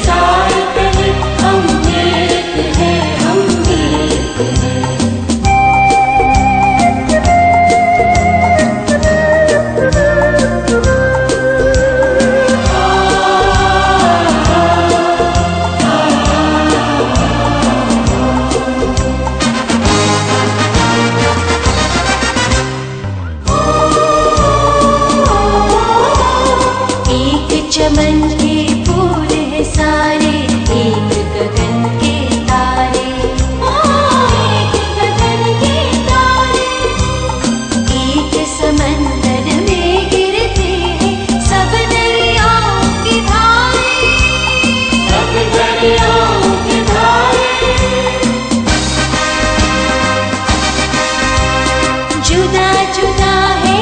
साथ है, हम एक है, हम एक है। चमन के फूल है सारे, एक गगन के तारे, एक गगन के तारे, एक समंदर में गिरते हैं सब दरियाओं की धारे, सब दरियाओं की धारे। जुदा जुदा है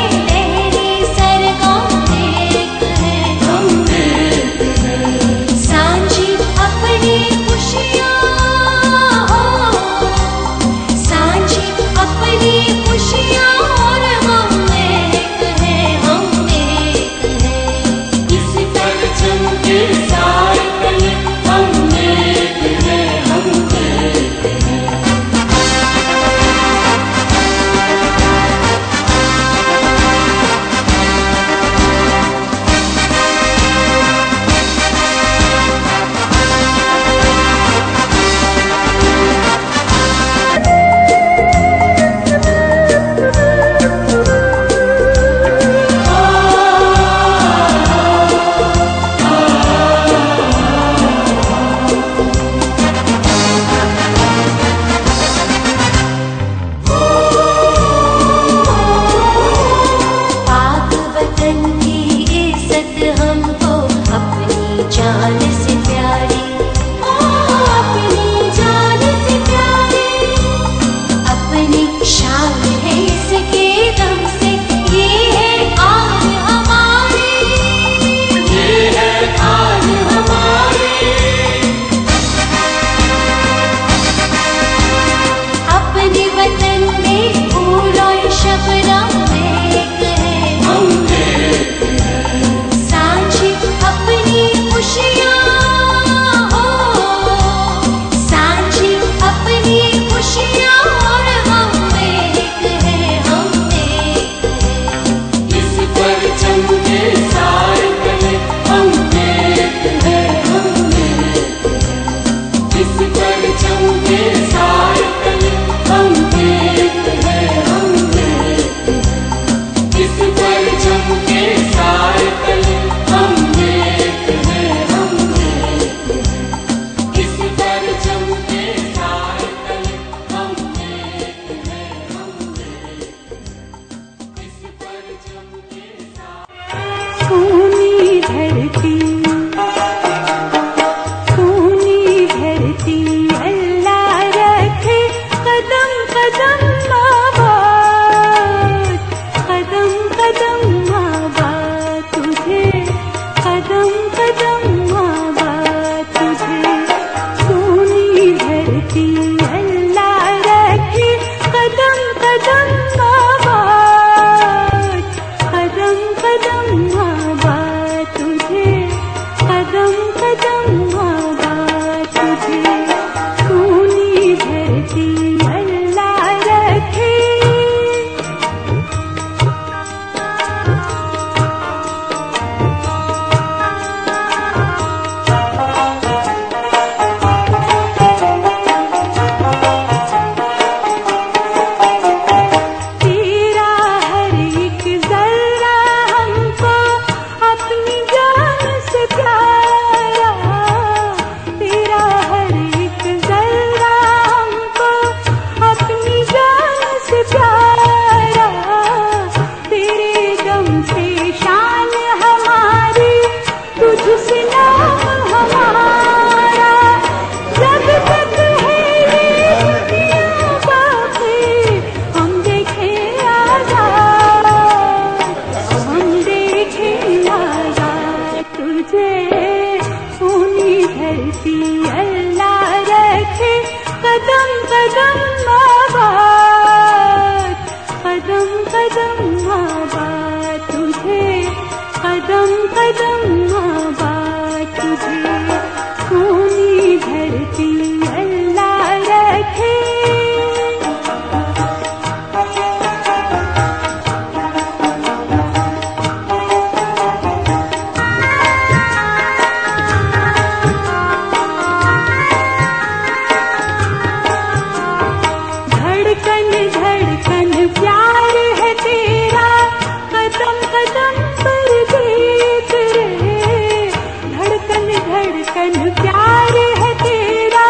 धड़कन प्यार है तेरा,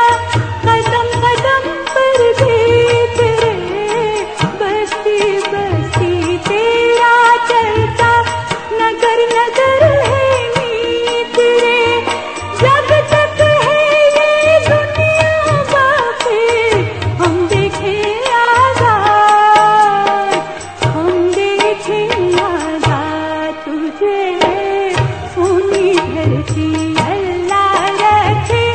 कदम कदम पर जीत रे, बस्ती बस्ती तेरा चलता, नगर नगर है मीत रे। जब तक है ये दुनिया बाकी, हम देखें आजाद, हम देखें आजाद तुझे, सोनी धरती अल्लाह रखे,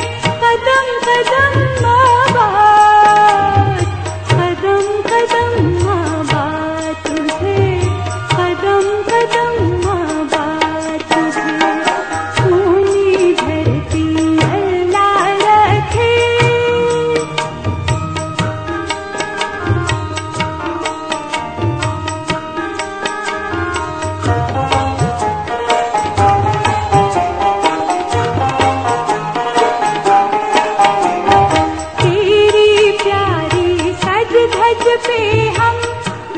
कदम कदम आबाद, कदम कदम आबाद तुझे, कदम कदम आबाद तुझे, सोनी धरती अल्लाह रखे। तेरी प्यारी सज धज पे हम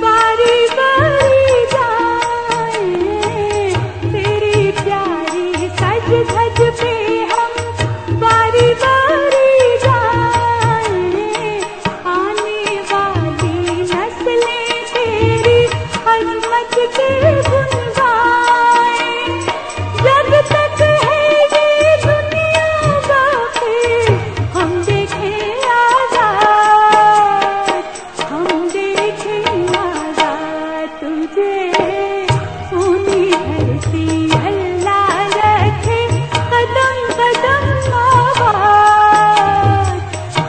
बारी बारी जाएं, तेरी प्यारी सज धज पे हम बारी बारी जाएं, आने वाली नस्लें तेरी अजमत के गुन गाएं। जब तक है ये दुनिया बाकी, हम देखें आजाद, हम देखें आजाद तुझे, सोनी धरती अल्लाह रखे, कदम कदम आबाद,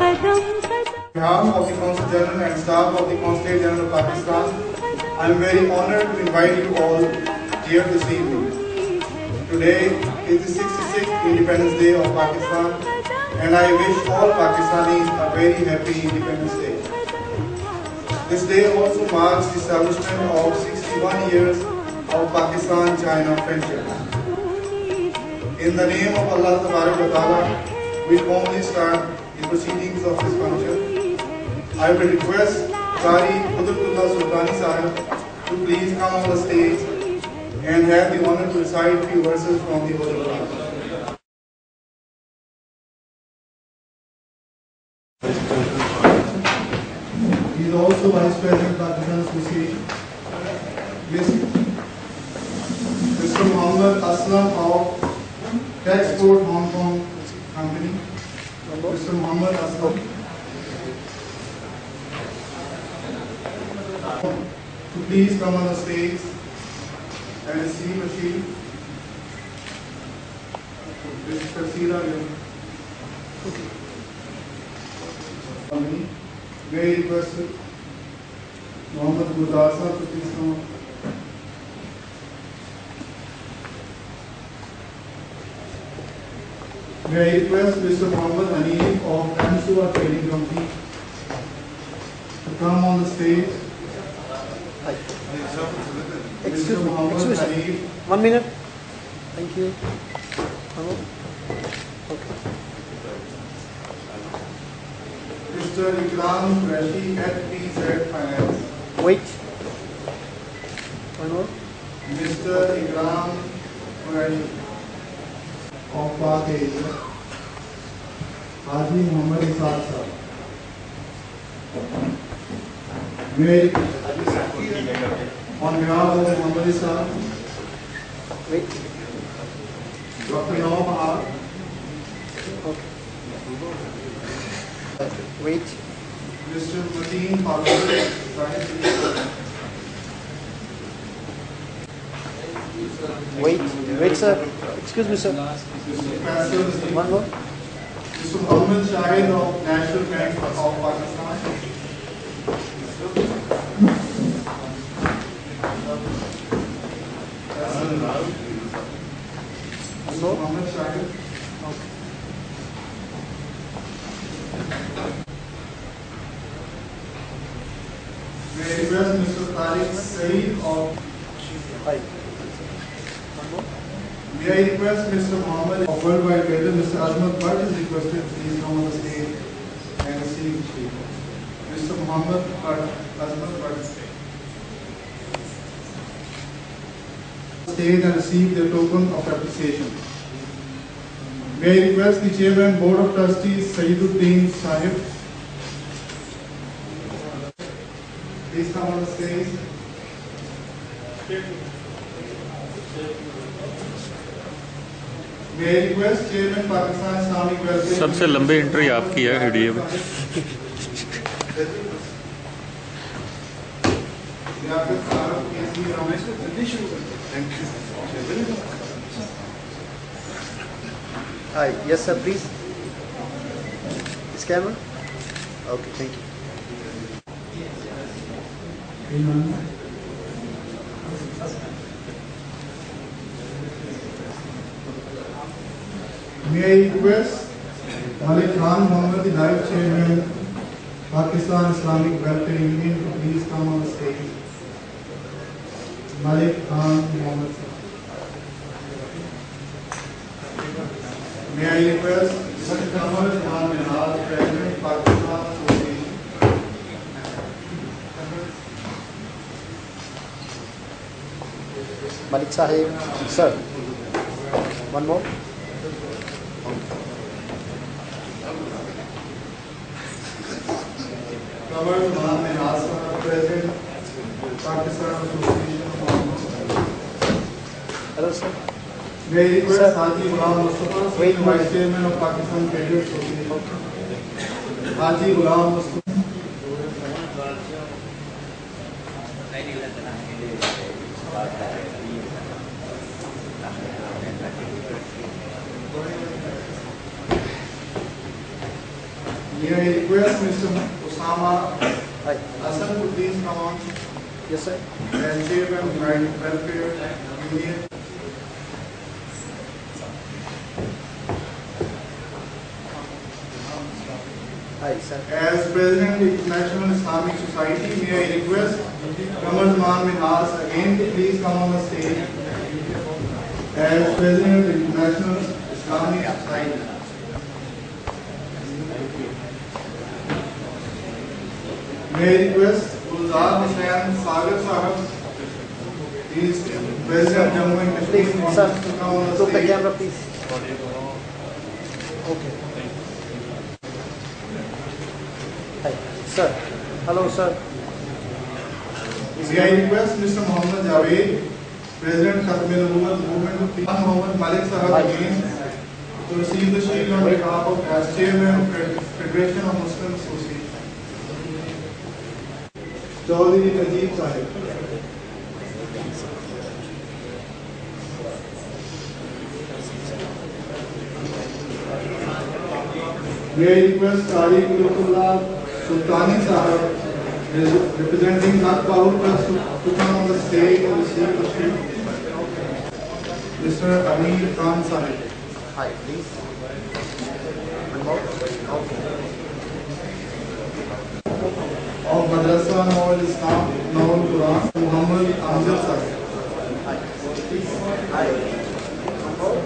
कदम कदम। On behalf of the Consul General and staff of the Consulate General of Pakistan, I am very honored to invite you all here this evening. Today is the 66th Independence Day of Pakistan, and I wish all Pakistanis a very happy Independence Day. This day also marks the establishment of 61 years of Pakistan-China friendship. In the name of Allah Tabarak wa Ta'ala, we formally start the proceedings of this function. I will request Qari Qudratullah Sultani Sahib to please come on the stage and have the honor to recite few verses from the Holy Quran. He is also Vice President Pakistan Association. Mr. Muhammad Aslam of Taxport Hong Kong Company. Mr. Muhammad Aslam. To please come on the stage and receive a sheet. Mr. Sira, may I request Muhammad Gurdar Sahib to please come up. May I request Mr. Muhammad Hanif of Ansua Trading Company to come on the stage. Mr. Muhammad Hanif. 1 minute. Thank you. Okay. Mr. Ikram Qureshi at PZ Finance. Wait. One more. Mr. Ikram Qureshi of Pak Asia. Haji Muhammad Isaac sir. On behalf of Muhammad Isaac, Wait. Dr. Nawab Bahar, Okay. Wait. Mr. Mateen Parvez, Wait. Wait, sir. Excuse me, sir. Mr. Faisal, One more. Mr. Muhammad Shahid of National Bank of Pakistan. Mr. Muhammad Shahid. May I request Mr. Tariq Saeed of. Five. One more. May I request Mr. Muhammad of Worldwide Trader, Mr. Azmat Bhatt is requested to please come on the stage and receive the sheet. Mr. Muhammad Bhatt, Azmat Bhatt. Stage and receive the token of appreciation. May I request the Chairman Board of Trustees Sayyiduddin Sahib. Please come on the stage. May I request Chairman Pakistan Islamic Welfare. सबसे लंबी entry आपकी है video में। Hi, yes sir, please. This camera? Okay, thank you. May I request Malik Khan Muhammad, the Naib Chairman, Pakistan Islamic Welfare Union, to please come on the stage. Malik Khan Muhammad. May I request Mr. Kamal Khan Minhaj, President, Pakistan Association. Malik Sahib, sir. One more. Kamal Khan Minhaj, President, Pakistan Association. Hello sir. May I request Sir. Haji Ghulam Mustafa, Wait, Vice Chairman of Pakistan Cadet Association. Haji Ghulam Mustafa. May I request Mr. Osama Hi. Hassan to please come on Yes sir. as Chairman of Welfare Union. Hi sir. As President of International Islamic Society, may I request Kamal Zaman Minhas again to please come on the stage as President of International Islamic Society. May I request Gulzar Hussain Sagar Sahab, he is President of Jammu and Please, Kashmir, sir. wants to come on the Look the stage. camera, please. Okay. Hi, sir. Hello, sir. May I request Mr. Muhammad Javed, President Khatm-e-Nabuwwat Movement of Peace, Muhammad Malik Sahab again to receive the shield on behalf of as Chairman of Federation of Muslim Association. Chaudhry Najib Sahib. May I request Tariq Lutfullah Sultani Sahab, representing Akbarul Trust, to come on the stage and receive the shield. Mr. Amir Khan Sahib. Hi, please. One more. Okay. Of Madrasa Nawal Islam, Nawal Quran, Muhammad Amjad Sahib. Hi. Please. Hi. One more.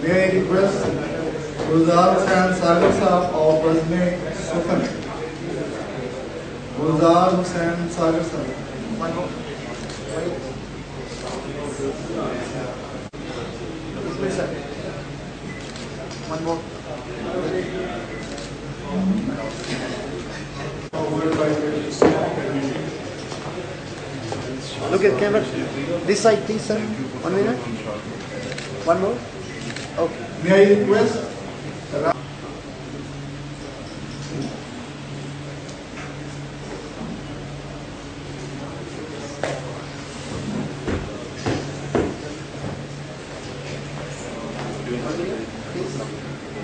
May I request Gulzar Hussain Sagar Sahab of Bazne Sufan. Gulzar Hussain Sagar Sahab. One more. Wait. Please, sir. One more. Look at camera. This side, please, sir. 1 minute. One more. Okay. May I request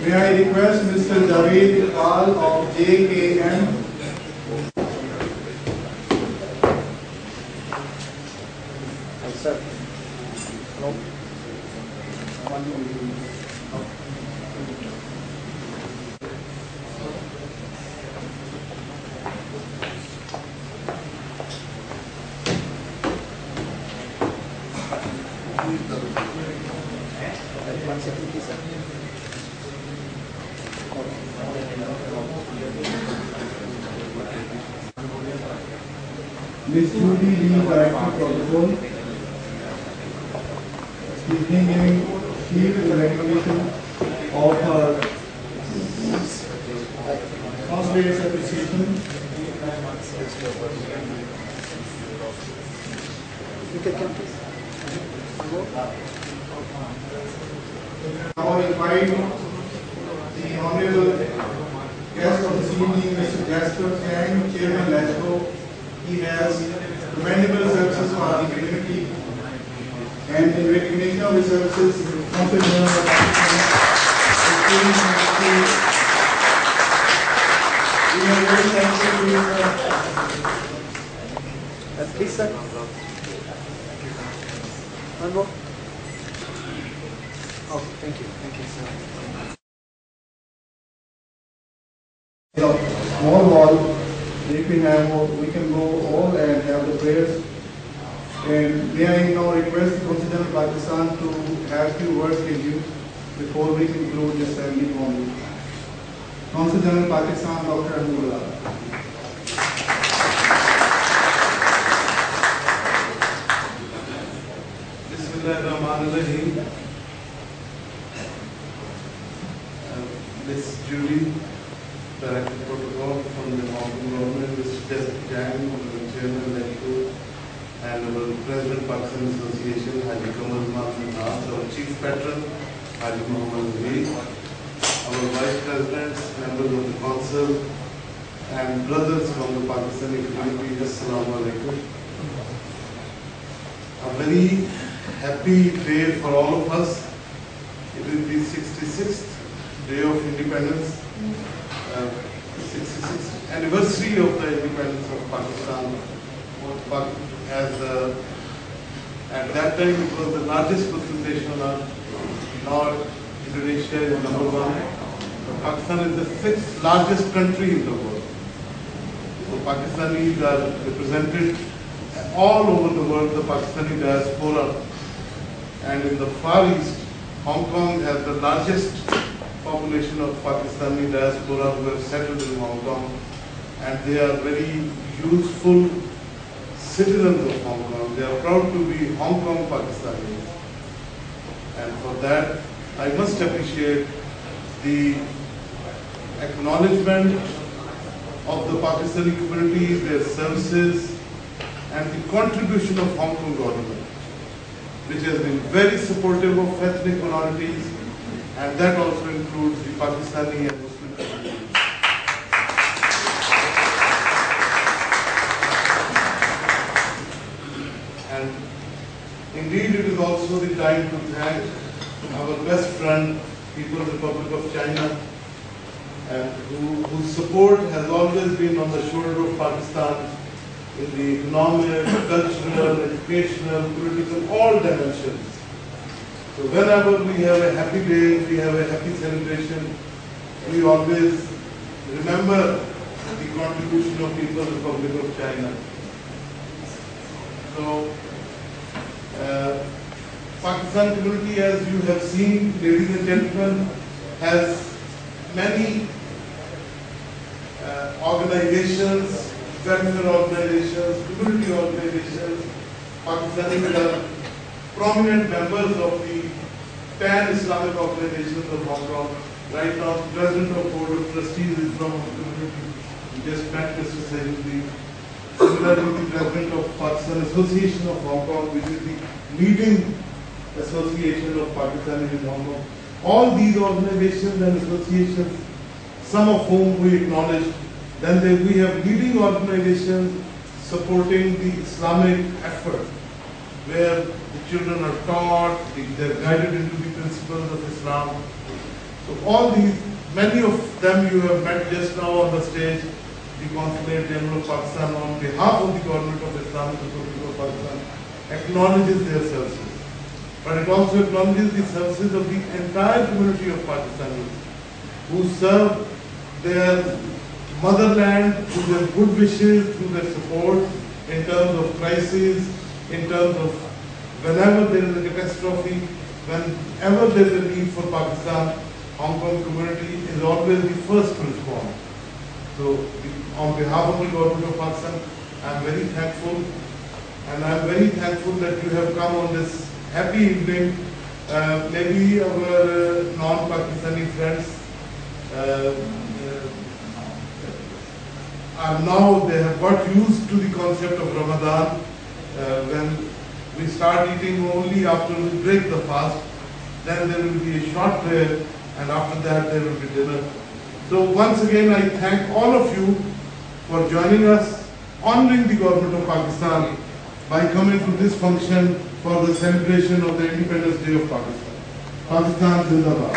May I request Mr. Javed Iqbal of JKM. Hi, sir. Hello. One more. One second, please, sir. Miss Judy Lee, Director Protocol, speaking giving shield in recognition of her Consulate's appreciation. You can come, please. Now I invite the Honorable guest of this evening, Mr. Jasper Kang, Chairman LASCO. He has commendable services for our community, and in recognition of his services, Consul General of Pakistan we are very thankful to you, sir. Please, sir. One more. Okay, thank you. Thank you, sir. Small wall, if we have, we can go all and have the prayers. And may I now request the Consul General of Pakistan to have few words with you before we conclude this ceremony only. Consul General of Pakistan, Dr. Abdullah. Bismillahirrahmanirrahim. Miss Judy, Director Protocol from the Hong Kong government, Mr. Jasper Kang, the Chairman LASCO, and our President Pakistan Association, Haji Kamal Mahmood Nas, our Chief Patron, Haji Muhammad Zaid, our Vice Presidents, members of the Council, and brothers from the Pakistani community, Assalamu alaikum. A very happy day for all of us. It is the 66th day of independence, 66th anniversary of the independence of Pakistan. At that time it was the largest concentration of North Indonesia is number one. Pakistan is the sixth largest country in the world. So Pakistanis are represented all over the world, the Pakistani diaspora. And in the Far East, Hong Kong has the largest population of Pakistani diaspora who have settled in Hong Kong. And they are very useful citizens of Hong Kong. They are proud to be Hong Kong Pakistanis. And for that, I must appreciate the acknowledgement of the Pakistani community, their services, and the contribution of Hong Kong government, which has been very supportive of ethnic minorities, and that also includes the Pakistani and Muslim communities. And indeed, it is also the time to thank our best friend, People's Republic of China, and whose support has always been on the shoulder of Pakistan in the economic, cultural, educational, political, all dimensions. So whenever we have a happy day, we have a happy celebration, we always remember the contribution of People's Republic of China. So, Pakistan community, as you have seen, ladies and gentlemen, has many organizations, welfare organizations, community organizations. Pakistanis are prominent members of the pan-Islamic organizations of Hong Kong. Right now, the President of Board of Trustees is from the community. We just met Mr. Sayuti. Similarly, the President of Pakistan Association of Hong Kong, which is the leading association of Pakistanis in Hong Kong. All these organizations and associations, some of whom we acknowledge, then we have leading organizations supporting the Islamic effort, where the children are taught, they are guided into the principles of Islam. So all these, many of them you have met just now on the stage. The Consulate General of Pakistan, on behalf of the Government of Islamic Republic of Pakistan, acknowledges their services. But it also acknowledges the services of the entire community of Pakistanis who serve their motherland through their good wishes, through their support in terms of crisis, in terms of whenever there is a catastrophe, whenever there is a need for Pakistan, Hong Kong community is always the first to respond. So on behalf of the Government of Pakistan, I'm very thankful, and I'm very thankful that you have come on this happy evening. Maybe our non-Pakistani friends are now, they have got used to the concept of Ramadan, when we start eating only after we break the fast, then there will be a short prayer, and after that there will be dinner. So once again I thank all of you for joining us, honoring the government of Pakistan by coming to this function for the celebration of the Independence Day of Pakistan. Pakistan Zindabad.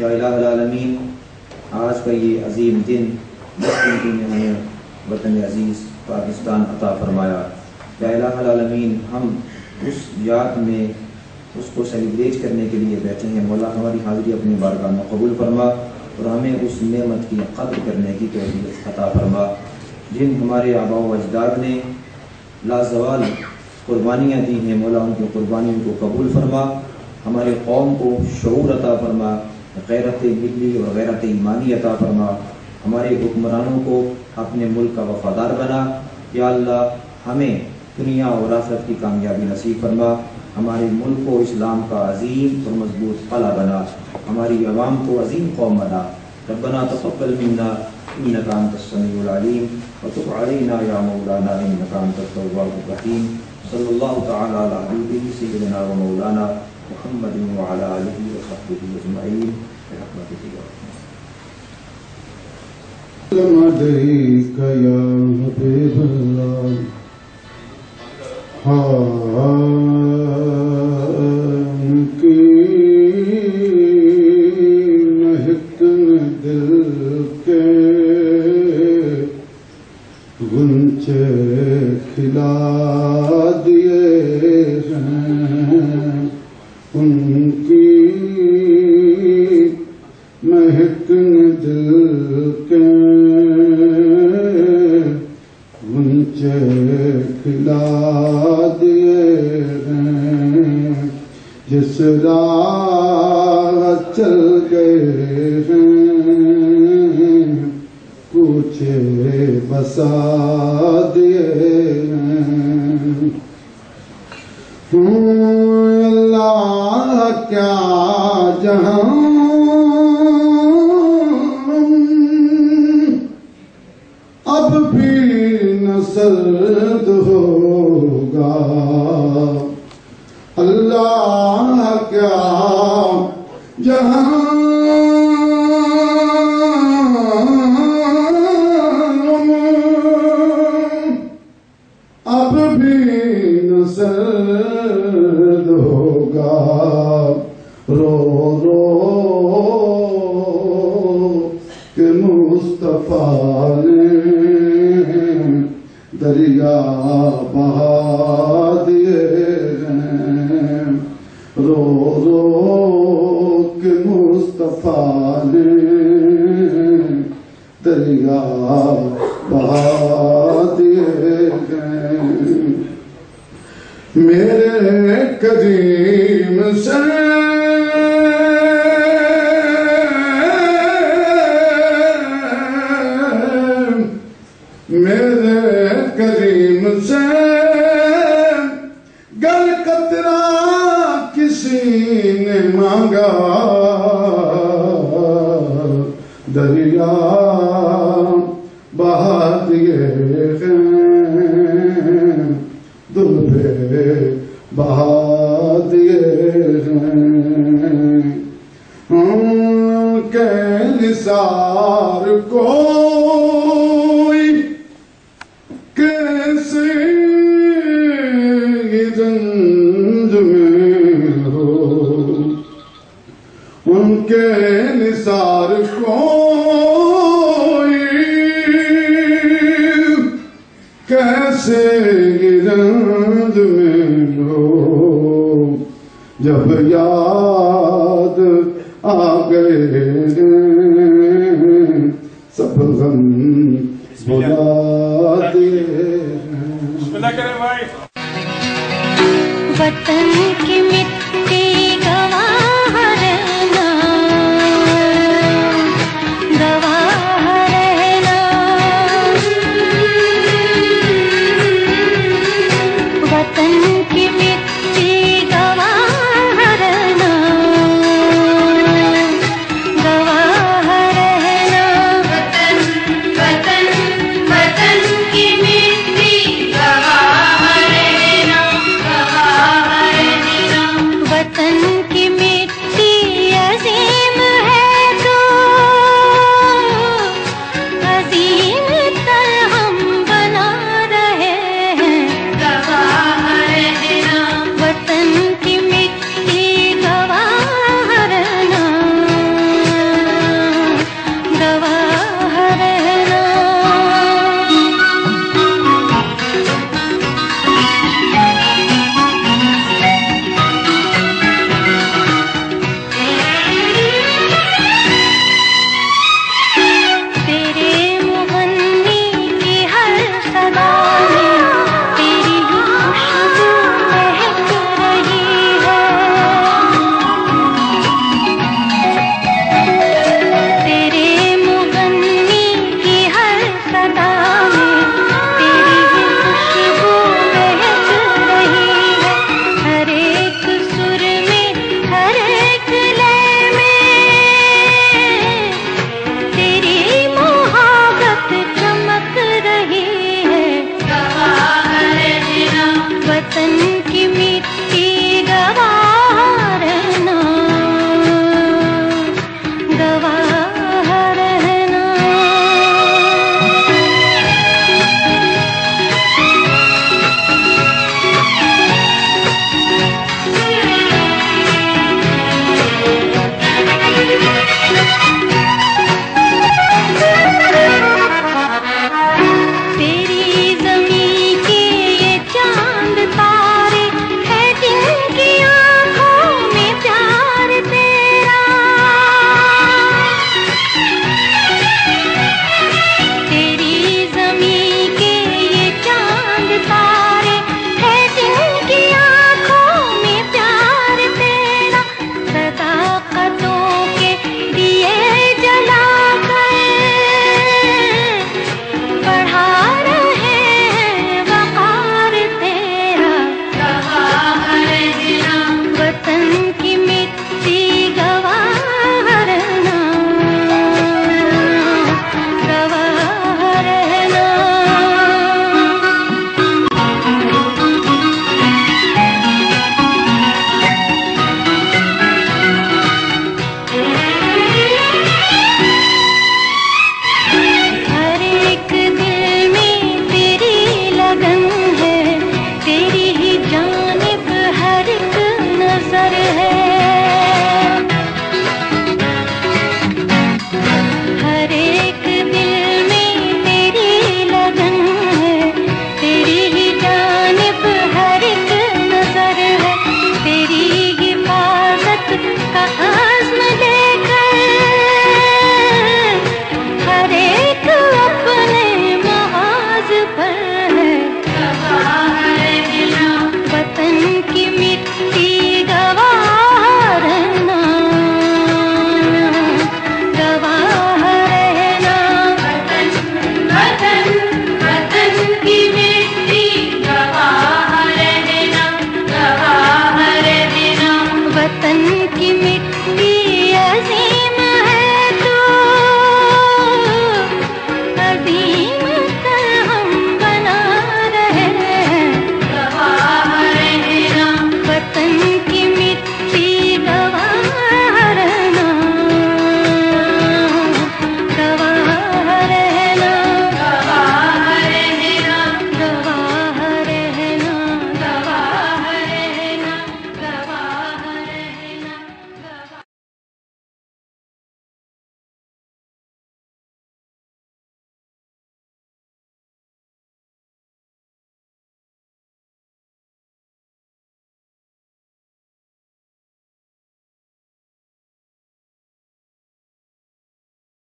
या इलाहुल आलमीन, आज का ये अजीम दिन जिस दिन तुमने हमें वतन अजीज़ पाकिस्तान अता फरमाया, या इलाहुल आलमीन, हम उस याद में उसको सेलिब्रेट करने के लिए बैठे हैं। मौला हमारी हाज़िरी अपनी बारगाह में कबूल फरमा और हमें उस नेमत की कदर करने की तौफीक अता फरमा जिन हमारे आबा व अजदाद ने लाजवाल कुर्बानियाँ दी हैं। मौला उनकी कुर्बानियों को कबूल फरमा, हमारे कौम को शऊर अता फरमा, गैरत मिली और गैरत ईमानी अता फरमा, हमारे हुक्मरानों को अपने मुल्क का वफादार बना। या अल्लाह, हमें दुनिया और आखिरत की कामयाबी नसीब फरमा, हमारे मुल्क को इस्लाम का अजीम और मजबूत क़ला बना, हमारी अवाम को अजीम कौम बना। रब्बना तक़ब्बल मिन्ना इन्नका अंतस समीउल अलीम व तुब अलैना या मौलाना इन्नका अंतत तव्वाबुर रहीम। सल्लल्लाहु तआला अला हबीबिही सय्यिदिना व मौलाना मुहम्मदिन व अला आलिहि व सहबिहि अजमईन बिरहमतिका या अलैक या हबीबल्लाह गुंचे खिला दिए हैं, उनकी महक ने दिल के गुंचे खिला दिए हैं। जिस राह चल गए हैं, पूछे बसा दिए हैं। अल्लाह क्या जहां अब भी न सर्द होगा। अल्लाह क्या जहां अब भी न सर्द होगा। रो रो के मुस्तफा ने दरिया बहा दिए हैं। रो रो के मुस्तफा ने बहा दिए हैं। मेरे करीम से मेरे करीम से गल कतरा किसी ने मांगा, दरिया बहा दिए हैं, दुर्बे बहा दिए हैं। के निसार कोई कैसे रंज में हो, उनके निसार कोई कैसे रंज में हो, जब याद आ गए सब गम भुला दिए। वतन के